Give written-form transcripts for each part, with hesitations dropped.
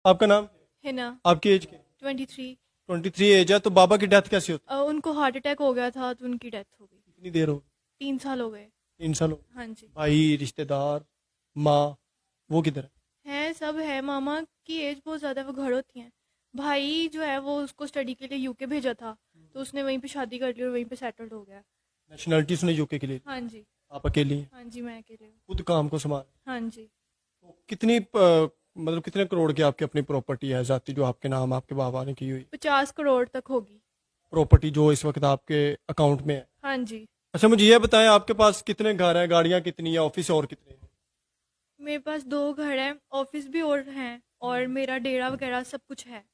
आपका नाम? है ना। आपकी एज क्या? 23। 23 एज है। तो बाबा की डेथ कैसे होती उनको हार्ट अटैक हो गया था तो उनकी डेथ हो गई। है? कितनी देर हो? 3 साल हो गए। 3 साल हो? हाँ जी। भाई, रिश्तेदार, माँ, वो किधर है? हैं, सब है। मामा की एज बहुत ज़्यादा, वो घर होती हैं। भाई जो है वो उसको स्टडी के लिए यूके भेजा था, तो उसने वहीं पे शादी कर ली और वहीं पे सेटल्ड हो गया। नेशनैलिटी उसने यूके के लिए ली। हाँ जी। आप अकेली हैं? हाँ जी, मैं अकेले हूँ। खुद काम को संभाल। हाँ जी। तो कितनी मतलब कितने करोड़ की आपकी अपनी प्रॉपर्टी है जाती, जो आपके नाम आपके बाबा ने की हुई? 50 करोड़ तक होगी। प्रॉपर्टी जो इस वक्त आपके अकाउंट में है? हाँ जी। अच्छा, मुझे ये बताएं, आपके पास कितने घर हैं, गाड़ियां कितनी है, ऑफिस और कितने हैं? मेरे पास 2 घर हैं, ऑफिस भी और हैं, और मेरा डेरा वगैरह सब कुछ है।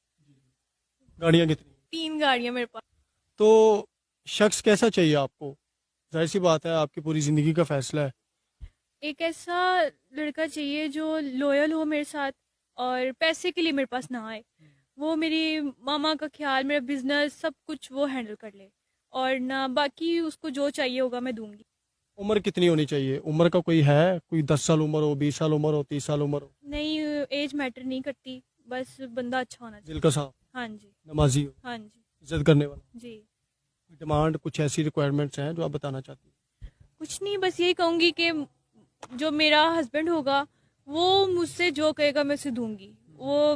गाड़ियां कितनी? 3 गाड़ियाँ मेरे पास। तो शख्स कैसा चाहिए आपको? जाहिर सी बात है, आपकी पूरी जिंदगी का फैसला है। एक ऐसा लड़का चाहिए जो लॉयल हो मेरे साथ, और पैसे के लिए मेरे पास ना आए। वो मेरी मामा का ख्याल, मेरा बिजनेस, सब कुछ वो हैंडल कर ले, और ना बाकी उसको जो चाहिए होगा मैं दूंगी। उम्र कितनी होनी चाहिए? उम्र का कोई है? कोई 10 साल उम्र हो, 20 साल उम्र हो, 30 साल उम्र हो? नहीं, एज मैटर नहीं करती, बस बंदा अच्छा होना दिल चाहिए। का साफ, हाँ जी। नमाजी हो, हाँ जी। इज्जत करने वाला। जी। डिमांड कुछ ऐसी रिक्वायरमेंट्स हैं जो आप बताना चाहती हैं? कुछ नहीं, बस यही कहूंगी कि जो मेरा हस्बैंड होगा वो मुझसे जो कहेगा मैं उसे दूंगी। वो